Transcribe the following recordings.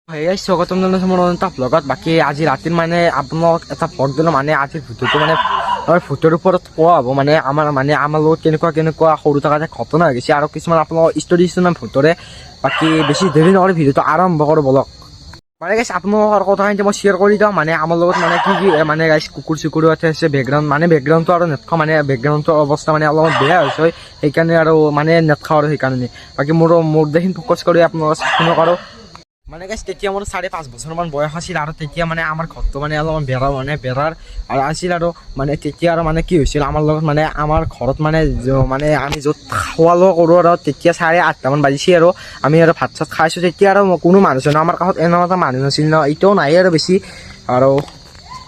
সেয়াই স্বাগতম জনাইছোঁ মোৰ এটা ব্লগত। বাকী আজি ৰাতিৰ মানে আপোনাক এটা ভ্লগ দিলোঁ। মানে আজিৰ ভিডিঅ'টো মানে ভূতৰ ওপৰত কোৱা হ'ব। মানে আমাৰ লগত কেনেকুৱা সৰু থাকোঁতে ঘটনা হৈ গৈছে আৰু কিছুমান আপোনালোকৰ ষ্টৰি কিছুমান ভূতৰে। বাকী বেছি দেৰি নকৰি ভিডিঅ'টো আৰম্ভ কৰোঁ বলক। মানে গাইছ আপোনালোকৰ কথাখিনি মই শ্বেয়াৰ কৰি দিওঁ। মানে আমাৰ লগত মানে কি মানে গাইছ কুকুৰ আছে বেকগ্ৰাউণ্ডটো আৰু নেটখাওঁ। মানে বেকগ্ৰাউণ্ডটোৰ অৱস্থা মানে অলপ বেয়া হৈছে, সেইকাৰণে আৰু মানে নেটখাওঁ আৰু সেইকাৰণে। বাকী মোৰ দেখিন ফ'কাছ কৰি আপোনালোকে শুনক। আৰু মানে গাইছ তেতিয়া মোৰ 5.5 বছৰমান বয়স আছিল আৰু তেতিয়া মানে আমাৰ ঘৰটো মানে অলপমান বেৰাৰ আৰু আছিল। আৰু মানে তেতিয়া আৰু মানে কি হৈছিল আমাৰ লগত মানে আমাৰ ঘৰত মানে আমি য'ত খোৱা লোৱা কৰোঁ আৰু তেতিয়া 8:30মান বাজিছে আৰু আমি আৰু ভাত চাত খাইছোঁ। তেতিয়া আৰু কোনো মানুহ চানুহ আমাৰ কাষত এনেকুৱা এটা মানুহ নাছিল ন, এতিয়াও নাই আৰু বেছি। আৰু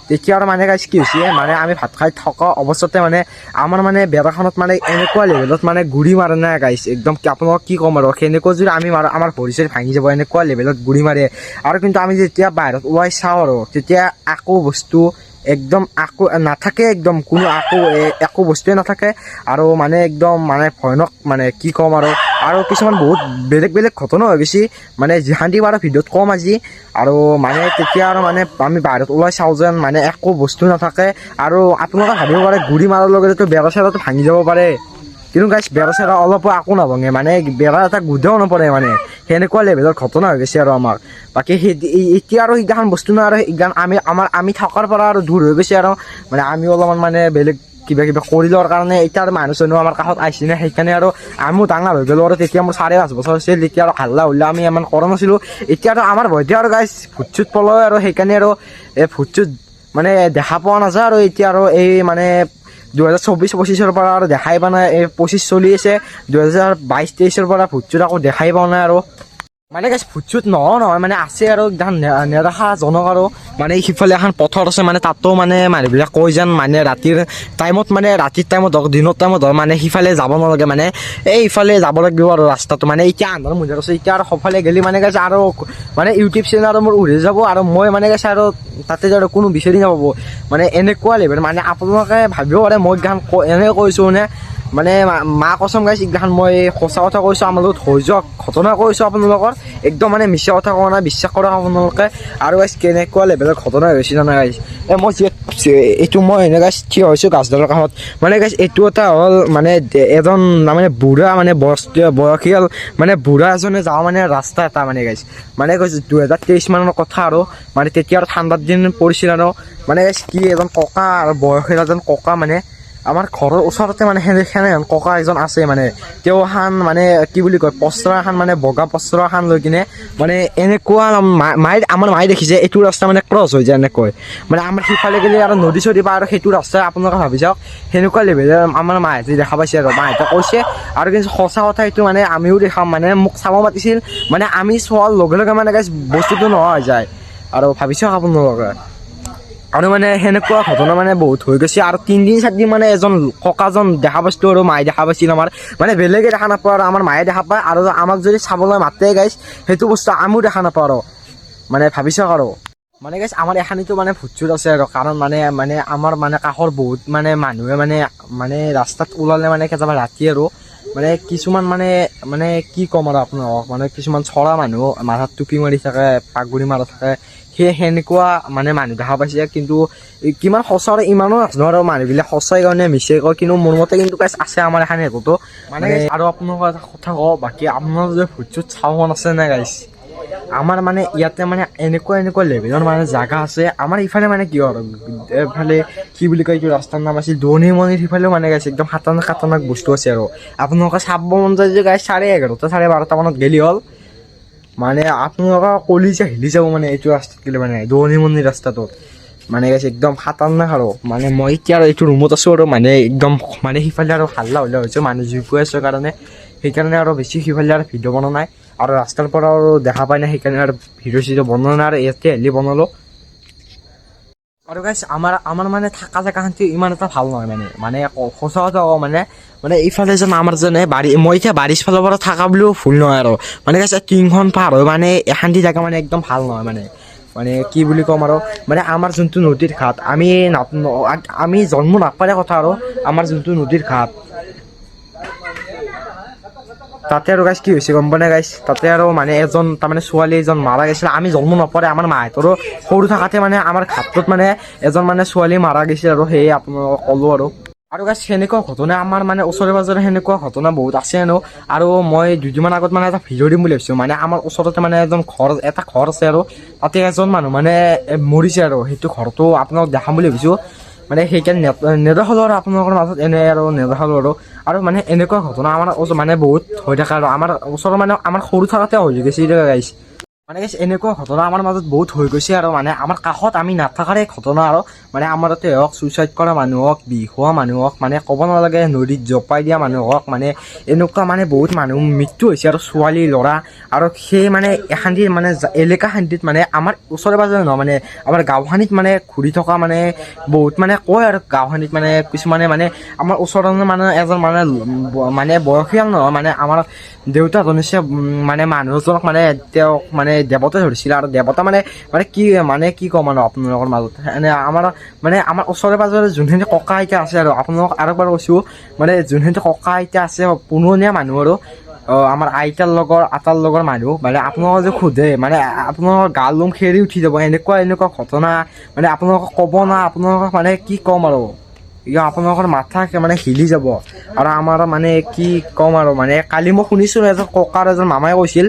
তেতিয়া আৰু মানে গাইছ কি হৈছে মানে আমি ভাত খাই থকা অৱস্থাতে মানে আমাৰ মানে বেৰাখনত মানে এনেকুৱা লেভেলত মানে গুৰি মাৰে নাই গাইছ, একদম আপোনালোকক কি ক'ম আৰু সেনেকুৱা যদি আমি মাৰোঁ আমাৰ ভৰি চৰি ভাঙি যাব, এনেকুৱা লেভেলত গুৰি মাৰে। আৰু কিন্তু আমি যেতিয়া বাহিৰত ওলাই চাওঁ আৰু তেতিয়া একো বস্তু একদম নাথাকে, একদম কোনো একো বস্তুৱে নাথাকে। আৰু মানে একদম মানে ভয়ানক, মানে কি ক'ম আৰু কিছুমান বহুত বেলেগ ঘটনা হৈ গৈছে। মানে যিখান্তি বাৰু ভিডিঅ'ত কম আজি। আৰু মানে তেতিয়া আৰু মানে আমি বাহিৰত ওলাই চাওঁ যেন মানে একো বস্তু নাথাকে। আৰু আপোনালোকে ভাবিব পাৰে গুৰি মাৰাৰ লগতেতো বেৰা চেৰাটো ভাঙি যাব পাৰে, কিন্তু গাইছ বেৰা চেৰা অলপো একো নাভাঙে। মানে বেৰা এটা গুদেও নপৰে, মানে সেনেকুৱা লেভেলৰ ঘটনা হৈ গৈছে আৰু আমাৰ। বাকী এতিয়া আৰু এইগান বস্তু নাই আৰু এইগান আমি থকাৰ পৰা আৰু দূৰ হৈ গৈছে। আৰু মানে আমি অলপমান মানে বেলেগ কিবা কৰি লোৱাৰ কাৰণে এতিয়া আৰু মানুহ চানুহ আমাৰ কাষত আহিছে নে, সেইকাৰণে আৰু আমিও ডাঙৰ হৈ গ'লো। আৰু তেতিয়া মোৰ 5.5 বছৰ হৈছিল, তেতিয়া আৰু হাল্লা হুল্লা আমি ইমান কৰা নাছিলোঁ। এতিয়াতো আমাৰ ভয়তে আৰু গাইছ ভূত চুত পলায় আৰু সেইকাৰণে আৰু ভূত চুত মানে দেখা পোৱা নাযায়। আৰু এতিয়া আৰু এই মানে 2024-25ৰ পৰা আৰু দেখাই পোৱা নাই। 25 চলি আছে, 2022-23ৰ পৰা ভূত চুত আকৌ দেখাই পোৱা নাই। আৰু মানে গাইছ ভূত চুত নহয় মানে আছে আৰু নেদেখা জনক। আৰু মানে সিফালে এখন পথৰ আছে, মানে তাতো মানে মানুহবিলাক কৈ যেন মানে ৰাতিৰ টাইমত হওক দিনৰ টাইমত হওক মানে সিফালে যাব নালাগে, মানে ইফালে যাব লাগিব আৰু ৰাস্তাটো মানে এতিয়া আন্ধাৰ মুন্ধাৰ আছে। এতিয়া আৰু সফালে গ'লে মানে গাইছ আৰু মানে ইউটিউব চেনেল আৰু মোৰ উৰি যাব আৰু মই মানে গাইছ আৰু তাতে আৰু কোনো বিচাৰি নাপাব। মানে এনেকুৱা লেভেল মানে আপোনালোকে ভাবিব পাৰে মই গান এনেকৈ কৈছোঁ মানে মা কচম গাইছ এইগিলাখান মই সঁচা কথা কৈছোঁ। আমাৰ লগত হৈ যোৱা ঘটনা কৈছোঁ আপোনালোকৰ, একদম মানে মিছা কথা কোৱা নাই, বিশ্বাস কৰক আপোনালোকে। আৰু গাইছ কেনেকুৱা লেভেলৰ ঘটনা হৈছিল জানা গাইছ, মই এনে গাইছ থিয় হৈছোঁ গাছডালৰ কাষত। মানে গাইছ এইটো এটা হ'ল মানে এজন মানে বুঢ়া মানে বয়সীয়াল মানে বুঢ়া এজনে যাওঁ মানে ৰাস্তা এটা মানে গাইছ, মানে কৈছোঁ 2023 মানৰ কথা। আৰু মানে তেতিয়া আৰু ঠাণ্ডাৰ দিন পৰিছিল। আৰু মানে গাইছ কি এজন ককা আৰু বয়সীয়াল এজন ককা মানে আমাৰ ঘৰৰ ওচৰতে মানে সেনে ককা এজন আছে। মানে তেওঁ এখন মানে কি বুলি কয় পচৰা এখন মানে বগা পচৰা এখন লৈ কিনে মানে এনেকুৱা আমাৰ মায়ে দেখিছে এইটো ৰাস্তা মানে ক্ৰছ হৈ যায় এনেকৈ, মানে আমাৰ সিফালে গ'লে আৰু নদী চদী পাৰ আৰু সেইটো ৰাস্তাই আপোনালোকে ভাবি যাওক সেনেকুৱা লেভেলৰ আমাৰ মাহঁতে দেখা পাইছে আৰু মাহঁতে কৈছে। আৰু কিন্তু সঁচা কথা এইটো মানে আমিও দেখাম, মানে মোক চাব মাতিছিল, মানে আমি চোৱাৰ লগে লগে মানে গাইছ বস্তুটো নোহোৱা হৈ যায়। আৰু ভাবি চাওক আপোনালোকে। আৰু মানে সেনেকুৱা ঘটনা মানে বহুত হৈ গৈছে। আৰু 3-4 দিন মানে এজন ককাজন দেখা পাইছিলোঁ আৰু মায়ে দেখা পাইছিল আমাৰ, মানে বেলেগে দেখা নাপায় আৰু আমাৰ মায়ে দেখা পায়। আৰু আমাক যদি চাবলৈ মাতে গাইছ সেইটো বস্তু আমিও দেখা নাপাওঁ। আৰু মানে ভাবি চাওক। আৰু মানে গাইছ আমাৰ এখানিতো মানে ভূত চুত আছে আৰু কাৰণ মানে আমাৰ মানে কাষৰ বহুত মানে মানুহে মানে ৰাস্তাত ওলালে মানে কেতিয়াবা ৰাতি আৰু মানে কিছুমান মানে কি ক'ম আৰু আপোনালোকক, মানে কিছুমান চৰা মানুহ মাথাত টুপি মাৰি থাকে, পাগুৰি মাৰা থাকে, সেনেকুৱা মানে মানুহ দেখা পাইছে। কিন্তু কিমান সঁচা আৰু ইমানো নাজানো আৰু মানুহবিলাক সঁচাই কাৰণে মিছে কয়, কিন্তু মোৰ মতে কিন্তু গাইছ আছে আমাৰ এখানি একোতো মানে। আৰু আপোনালোকৰ এটা কথা কওঁ, বাকী আপোনালোকৰ যদি ভূত চুত চাব মন আছে নে গাইছ, আমাৰ মানে ইয়াতে মানে এনেকুৱা লেভেলৰ মানে জাগা আছে। আমাৰ ইফালে মানে কি আৰু এফালে কি বুলি কয় এইটো ৰাস্তাৰ নাম আছিল দনিমনিৰ সিফালেও মানে গাইছ একদম খাতাৰনাক বস্তু আছে। আৰু আপোনালোকে চাব মন যায় যে গাইছ 11:30 12:30 মানত গেলি হ'ল, মানে আপোনালোকৰ কলিজা হিলি যাব মানে এইটো ৰাস্তাত গ'লে, মানে দনিমনিৰ ৰাস্তাটোত মানে গাইছ একদম খাতাৰনাক। আৰু মানে মই এতিয়া আৰু এইটো ৰুমত আছোঁ আৰু মানে একদম মানে সিফালে আৰু হাল্লা হুল্লা হৈছে, মানুহ জুই ফুৱাই আছে কাৰণে, সেইকাৰণে আৰু বেছি সিফালে আৰু ভিডিঅ' বনোৱা নাই। আৰু ৰাস্তাৰ পৰা আৰু দেখা পাই নাই, সেইকাৰণে আৰু ভিডিঅ' চিডিঅ' বনোৱা নাই আৰু ইয়াতে হেলি বনালোঁ। আৰু গাইছ আমাৰ মানে থাকা জেগাখান্তি ইমান এটা ভাল নহয়, মানে সঁচা কথা কওঁ মানে ইফালে যেন আমাৰ যেনে মই এতিয়া বাৰিছ ফালৰ পৰা থাকা বুলিও ভুল নহয়। আৰু মানে গাইছ টিংখন পাৰ হয় মানে এখান্তি জেগা মানে একদম ভাল নহয়, মানে কি বুলি ক'ম আৰু মানে আমাৰ যোনটো নদীৰ ঘাট আমি জন্ম নাপালে কথা, আৰু আমাৰ যোনটো নদীৰ ঘাট তাতে আৰু গাইছ কি হৈছে গম পোৱা নাই গাইছ, তাতে আৰু মানে এজন তাৰমানে ছোৱালী এজন মাৰা গৈছিল, আমি জন্ম নপৰে আমাৰ মাহঁতৰো সৰু থাকাতে মানে আমাৰ ঘাটটোত মানে এজন মানে ছোৱালী মাৰা গৈছিল আৰু সেয়ে আপোনালোকক ক'লো আৰু গাইছ সেনেকুৱা ঘটনা আমাৰ মানে ওচৰে পাজৰে সেনেকুৱা ঘটনা বহুত আছে আৰু মই দুদিনমান আগত মানে এটা ভিডিঅ' দিম বুলি ভাবিছোঁ। মানে আমাৰ ওচৰতে মানে এটা ঘৰ আছে আৰু তাতে এজন মানুহ মানে মৰিছে আৰু সেইটো ঘৰটো আপোনালোক দেখাম বুলি ভাবিছোঁ। মানে সেইকাৰণে নেদেখালোঁ আৰু আপোনালোকৰ মাজত এনে আৰু নেদেখালোঁ আৰু মানে এনেকুৱা ঘটনা আমাৰ মানে বহুত হৈ থাকে আৰু আমাৰ ওচৰৰ মানে আমাৰ সৰু থাকোঁতে হৈ গৈছে গাইছ। মানে গাইছ এনেকুৱা ঘটনা আমাৰ মাজত বহুত হৈ গৈছে আৰু মানে আমাৰ কাষত আমি নাথাকাৰে ঘটনা আৰু মানে আমাৰ তাতে হওক চুইচাইড কৰা মানুহ হওক, বিষ খোৱা মানুহ হওক, মানে ক'ব নালাগে নদীত জপাই দিয়া মানুহ হওক, মানে এনেকুৱা মানে বহুত মানুহ মৃত্যু হৈছে আৰু ছোৱালী ল'ৰা আৰু সেই মানে এখান্দিত মানে এলেকা খান্দিত মানে আমাৰ ওচৰে পাজৰে নহয় মানে আমাৰ গাঁওখানিত মানে ঘূৰি থকা মানে বহুত মানে কয় আৰু গাঁওখানিত মানে কিছুমানে মানে আমাৰ ওচৰৰ মানে এজন মানে বয়সীয়াল নহয় মানে আমাৰ দেউতা ধনিছে মানে মানুহজনক মানে তেওঁক মানে দেৱতা ধৰিছিলে আৰু দেৱতা মানে কি ক'ম আৰু আপোনালোকৰ মাজত এনে আমাৰ ওচৰে পাজৰে যোনখিনি ককা আইতা আছে আৰু আপোনালোকক আৰু এবাৰ কৈছোঁ মানে যোনখিনি ককা আইতা আছে পুৰণীয়া মানুহ আৰু আমাৰ আইতাৰ লগৰ মানুহ মানে আপোনালোকে যে সোধে মানে আপোনালোকৰ গা লোম খেৰি উঠি যাব, এনেকুৱা ঘটনা মানে আপোনালোকক ক'ব না, আপোনালোকক মানে কি ক'ম আৰু আপোনালোকৰ মাথা মানে হিলি যাব। আৰু আমাৰ মানে কি ক'ম আৰু মানে কালি মই শুনিছোঁ এজন ককাৰ এজন মামাই কৈছিল,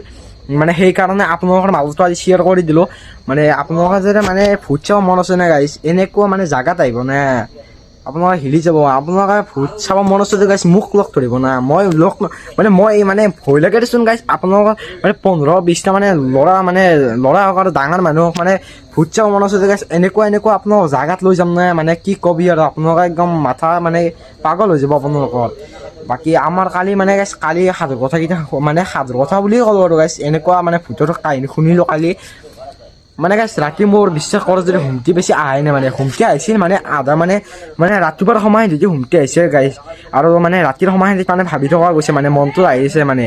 মানে সেইকাৰণে আপোনালোকৰ মাজতো আজি শ্বেয়াৰ কৰি দিলোঁ। মানে আপোনালোকে যদি মানে ভূত চাব মন আছে নে গাইছ, এনেকুৱা মানে জাগাত আহিব না আপোনালোকে হিলি যাব। আপোনালোকে ভূত চাব মন আছে গাইছ মোক লগ ধৰিব না, মই মানে ভয় লাগে দেচোন গাইছ। আপোনালোকৰ মানে 15-20টা মানে ল'ৰা হওক আৰু ডাঙৰ মানুহ হওক মানে ভূত চাব মন আছে গাইছ, এনেকুৱা আপোনালোক জাগাত লৈ যাম না, মানে কি কবি আৰু আপোনালোকে একদম মাথা মানে পাগল হৈ যাব আপোনালোকৰ। বাকী আমাৰ কালি সাধুৰ কথা বুলিয়ে ক'লোঁ আৰু গাইছ, এনেকুৱা মানে ভূতৰ কাহিনী শুনিলোঁ কালি। মানে গাইছ ৰাতি মোৰ বিশ্বাস কৰোঁ যদি হুমটি বেছি আহাই নাই, মানে হুমটি আহিছিল মানে আধা মানে ৰাতিপুৱাৰ সময় যদি হুমটি আহিছে গাইছ, আৰু মানে ৰাতিৰ সময় মানে ভাবি থকা গৈছে, মানে মনটো আহিছে মানে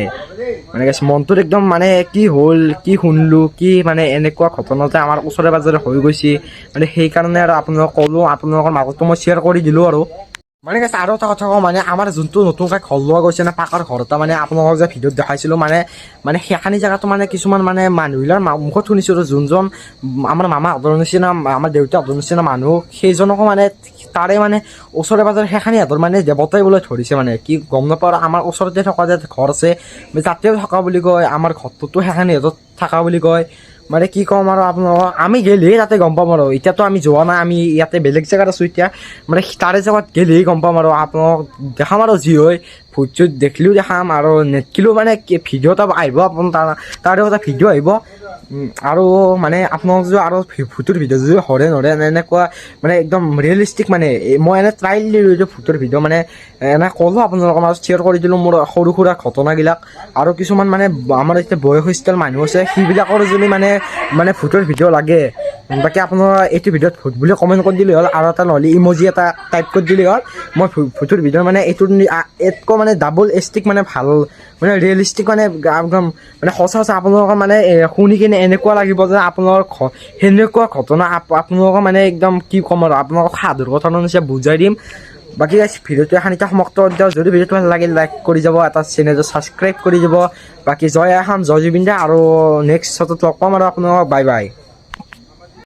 গাইছ মনটোত একদম মানে কি হ'ল কি শুনিলোঁ কি মানে এনেকুৱা ঘটনা যে আমাৰ ওচৰে পাজৰে হৈ গৈছে, মানে সেইকাৰণে আৰু আপোনালোকক ক'লোঁ, আপোনালোকৰ মাজতো মই শ্বেয়াৰ কৰি দিলোঁ আৰু মানে গাইছ। আৰু এটা কথা কওঁ, মানে আমাৰ যোনটো নতুনকৈ ঘৰ লোৱা গৈছে না পাকাৰ ঘৰ এটা, মানে আপোনালোকক যে ভিডিঅ'ত দেখাইছিলোঁ মানে সেইখিনি জেগাতো মানে কিছুমান মানে মানুহবিলাকৰ মুখত শুনিছোঁ আৰু যোনজন আমাৰ মামাহঁতৰ নিচিনা আমাৰ দেউতাহঁতৰ নিচিনা মানুহ সেইজনকো মানে তাৰে মানে ওচৰে পাজৰে সেইখিনি সিহঁতৰ মানে দেৱতাই বোলে ধৰিছে, মানে কি গম নাপাওঁ আৰু আমাৰ ওচৰতে থকা যে ঘৰ আছে তাতেও থকা বুলি কয়, আমাৰ ঘৰটোতো সেইখিনি সিহঁতৰ থকা বুলি কয়। মানে কি ক'ম আৰু আপোনালোকক, আমি গ'লেহে তাতে গম পাম আৰু এতিয়াতো আমি যোৱা নাই, আমি ইয়াতে বেলেগ জেগাত আছোঁ এতিয়া, মানে তাৰে জেগাত গ'লেহে গম পাম আৰু আপোনালোকক দেখাম আৰু যি হয় ভূত চুত দেখিলেও দেখাম আৰু নেদেখিলেও মানে ভিডিঅ' এটা আহিব, তাৰে এটা ভিডিঅ' আহিব। আৰু মানে আপোনালোক যদি আৰু ভূতৰ ভিডিঅ' যদি হৰে এনেকুৱা মানে একদম ৰিয়েলিষ্টিক মানে মই এনে ট্ৰাইল দিলোঁ ভূতৰ ভিডিঅ' মানে এনে ক'লোঁ আপোনালোকৰ মাজত শ্বেয়াৰ কৰি দিলোঁ মোৰ সৰু সুৰা ঘটনাবিলাক। আৰু কিছুমান মানে আমাৰ এতিয়া বয়সস্থ মানুহ আছে সেইবিলাকৰ যদি মানে ভূতৰ ভিডিঅ' লাগে, বাকী আপোনাৰ এইটো ভিডিঅ'ত ভূত বুলি কমেণ্ট কৰি দিলে হ'ল, আৰু এটা নহ'লে ইম'জি এটা টাইপ কৰি দিলে হ'ল। মই ভূতৰ ভিডিঅ' মানে এইটোতকৈ মানে ডাবল এষ্টিক মানে ভাল মানে ৰিয়েলিষ্টিক মানে একদম মানে সঁচা আপোনালোকৰ মানে শুনি কিনে এনেকুৱা লাগিব যে আপোনালোকৰ সেনেকুৱা ঘটনা আপোনালোকৰ মানে একদম কি ক'ম আৰু আপোনালোকক সাধুৰ ঘটনা নিচিনা বুজাই দিম। বাকী ভিডিঅ'টো এখানিতে সমাপ্ত কৰি দিওঁ। যদি ভিডিঅ'টো ভাল লাগিল লাইক কৰি যাব, এটা চেনেলটো ছাবস্ক্ৰাইব কৰি দিব। বাকী জয় আসাম, জয় জুবিন দা, আৰু নেক্সট শ্বটত লগ পাম আৰু আপোনালোকক বাই বাই।